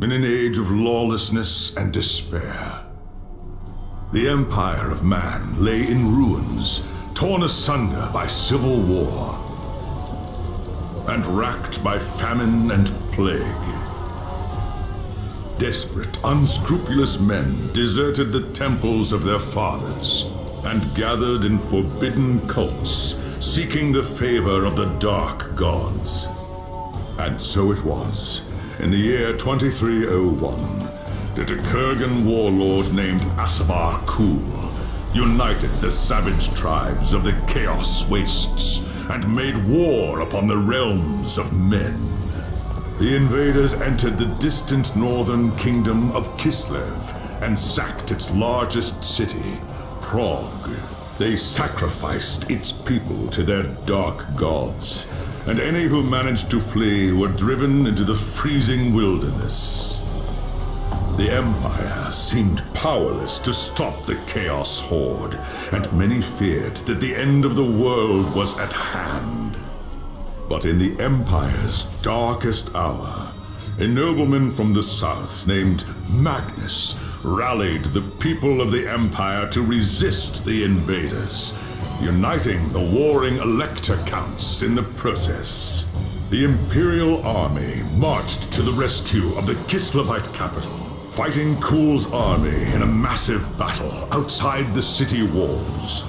in an age of lawlessness and despair. The empire of man lay in ruins, torn asunder by civil war, and racked by famine and plague. Desperate, unscrupulous men deserted the temples of their fathers and gathered in forbidden cults, seeking the favor of the dark gods. And so it was, in the year 2301, that a Kurgan warlord named Asavar Kul united the savage tribes of the Chaos Wastes and made war upon the realms of men. The invaders entered the distant northern kingdom of Kislev and sacked its largest city, Prague. They sacrificed its people to their dark gods, and any who managed to flee were driven into the freezing wilderness. The Empire seemed powerless to stop the Chaos Horde, and many feared that the end of the world was at hand. But in the Empire's darkest hour, a nobleman from the south named Magnus rallied the people of the Empire to resist the invaders, uniting the warring Elector Counts in the process. The Imperial Army marched to the rescue of the Kislevite capital, fighting Kul's army in a massive battle outside the city walls.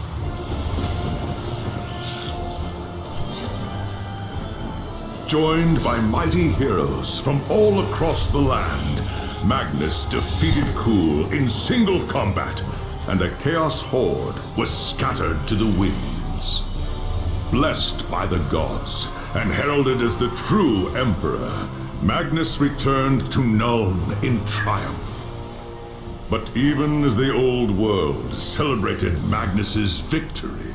Joined by mighty heroes from all across the land, Magnus defeated Kul in single combat, and the Chaos Horde was scattered to the winds. Blessed by the gods and heralded as the true Emperor, Magnus returned to Nuln in triumph. But even as the old world celebrated Magnus's victory,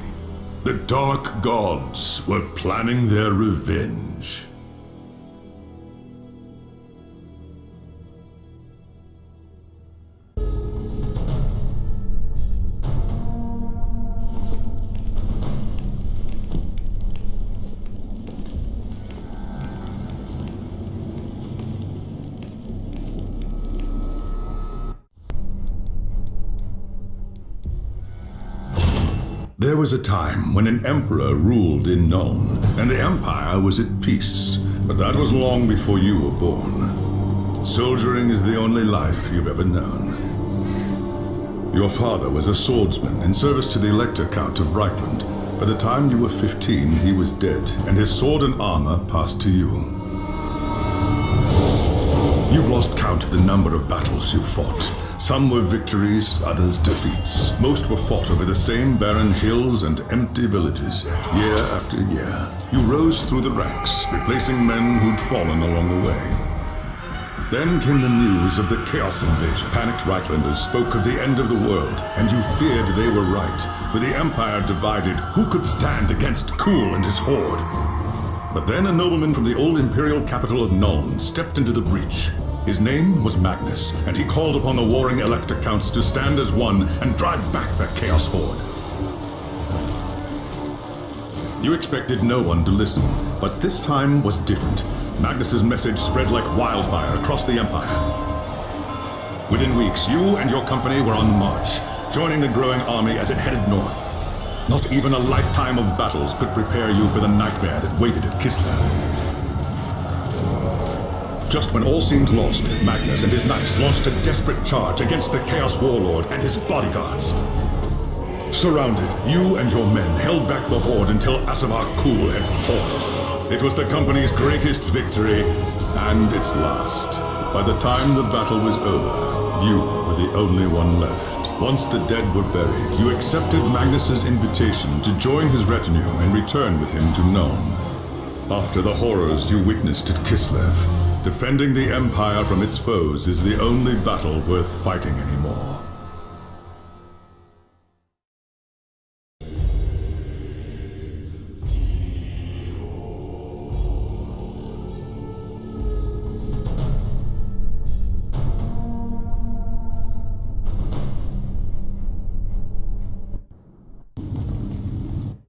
the dark gods were planning their revenge. There was a time when an emperor ruled in Nuln, and the Empire was at peace. But that was long before you were born. Soldiering is the only life you've ever known. Your father was a swordsman in service to the Elector Count of Reichland. By the time you were 15, he was dead, and his sword and armor passed to you. You've lost count of the number of battles you fought. Some were victories, others defeats. Most were fought over the same barren hills and empty villages, year after year. You rose through the ranks, replacing men who'd fallen along the way. Then came the news of the Chaos invasion. Panicked Reichlanders spoke of the end of the world, and you feared they were right. With the Empire divided, who could stand against Kul and his horde? But then a nobleman from the old imperial capital of Nuln stepped into the breach. His name was Magnus, and he called upon the warring Elector Counts to stand as one and drive back the Chaos Horde. You expected no one to listen, but this time was different. Magnus's message spread like wildfire across the Empire. Within weeks, you and your company were on the march, joining the growing army as it headed north. Not even a lifetime of battles could prepare you for the nightmare that waited at Kislev. Just when all seemed lost, Magnus and his knights launched a desperate charge against the Chaos Warlord and his bodyguards. Surrounded, you and your men held back the horde until Asavar Kul had fallen. It was the company's greatest victory, and its last. By the time the battle was over, you were the only one left. Once the dead were buried, you accepted Magnus's invitation to join his retinue and return with him to Nuln. After the horrors you witnessed at Kislev, defending the Empire from its foes is the only battle worth fighting anymore.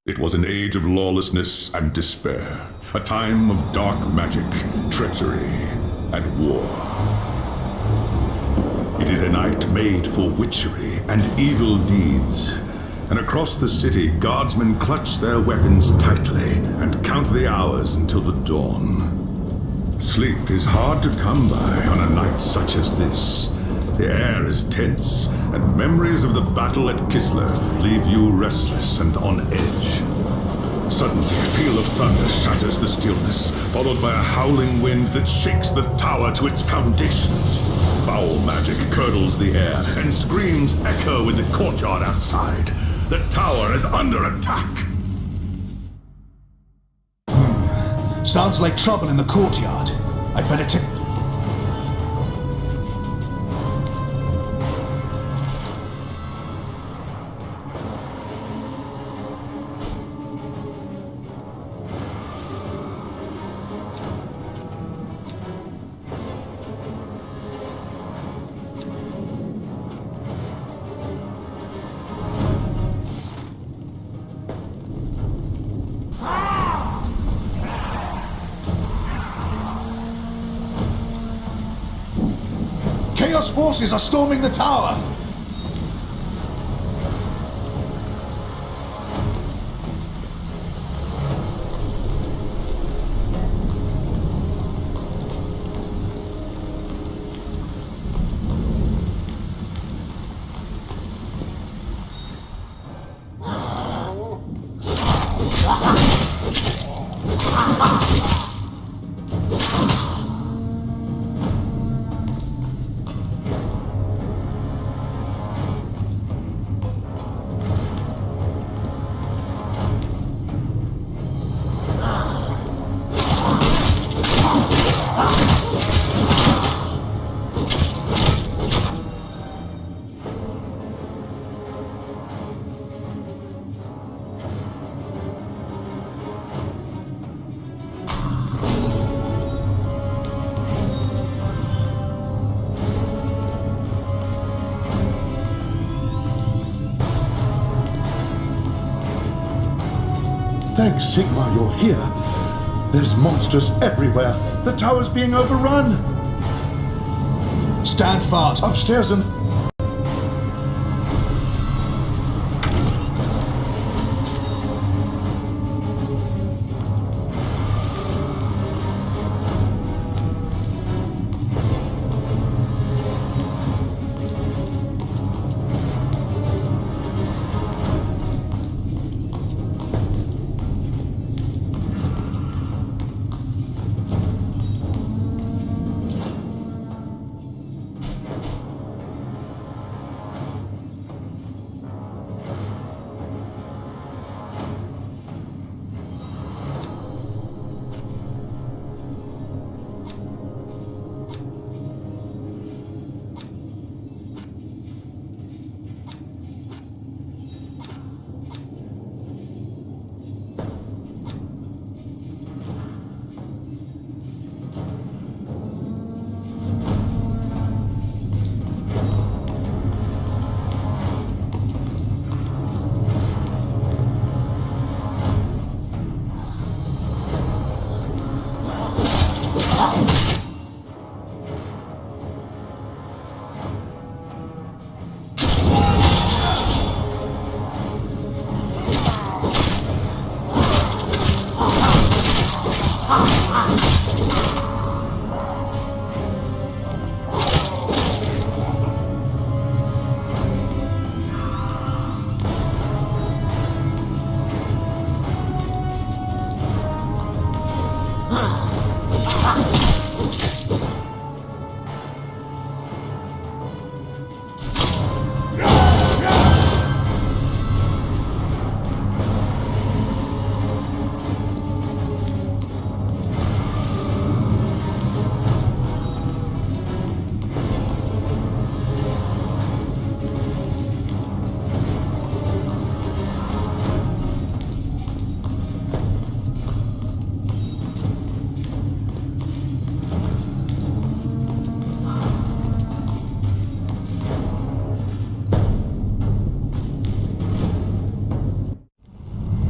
It was an age of lawlessness and despair, a time of dark magic, treachery, and war. It is a night made for witchery and evil deeds. And across the city, guardsmen clutch their weapons tightly and count the hours until the dawn. Sleep is hard to come by on a night such as this. The air is tense, and memories of the battle at Kislev leave you restless and on edge. Suddenly, a peal of thunder shatters the stillness, followed by a howling wind that shakes the tower to its foundations. Foul magic curdles the air, and screams echo in the courtyard outside. The tower is under attack. Sounds like trouble in the courtyard. I'd better take... Chaos forces are storming the tower! Thanks, Sigma, you're here. There's monsters everywhere. The tower's being overrun. Stand fast. Upstairs and...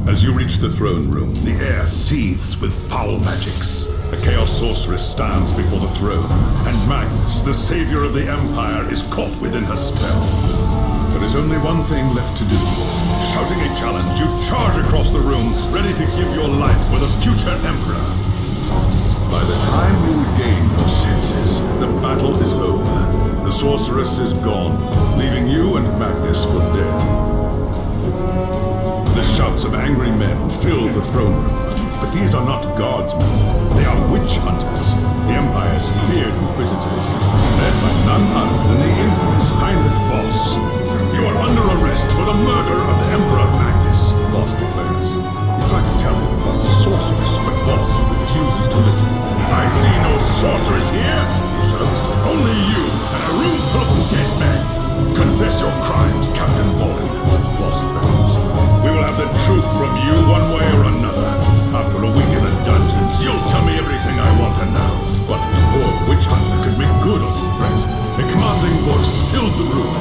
As you reach the throne room, the air seethes with foul magics. The Chaos Sorceress stands before the throne, and Magnus, the savior of the Empire, is caught within her spell. There is only one thing left to do. Shouting a challenge, you charge across the room, ready to give your life for the future Emperor. By the time you regain your senses, the battle is over. The Sorceress is gone, leaving you and Magnus for dead. The shouts of angry men fill the throne room, but these are not guards, they are witch hunters, the Empire's feared inquisitors, led by none other than the infamous Heinrich Voss. You are under arrest for the murder of the Emperor Magnus, Voss declares. You try to tell him about the sorceress, but Voss refuses to listen. I see no sorceress here, he shouts. Only you and a room full of dead men. Confess your crimes, Captain Volin, Voss threatens. We will have the truth from you one way or another. After a week in the dungeons, you'll tell me everything I want to know. But before Witch Hunter could make good on his threats, a commanding voice filled the room.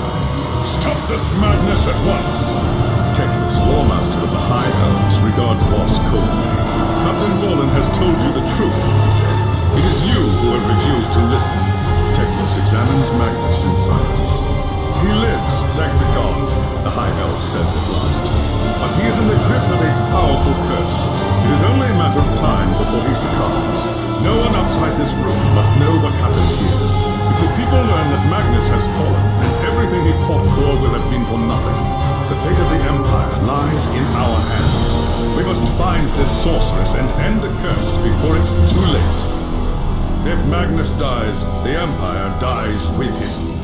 Stop this madness at once! Teclis, Lawmaster of the High Elves, regards Voss coldly. Captain Volin has told you the truth, he said. It is you who have refused to listen. Teclis examines Magnus in silence. He lives, thank the gods, the High Elf says at last. But he is in the grip of a powerful curse. It is only a matter of time before he succumbs. No one outside this room must know what happened here. If the people learn that Magnus has fallen, then everything he fought for will have been for nothing. The fate of the Empire lies in our hands. We must find this sorceress and end the curse before it's too late. If Magnus dies, the Empire dies with him.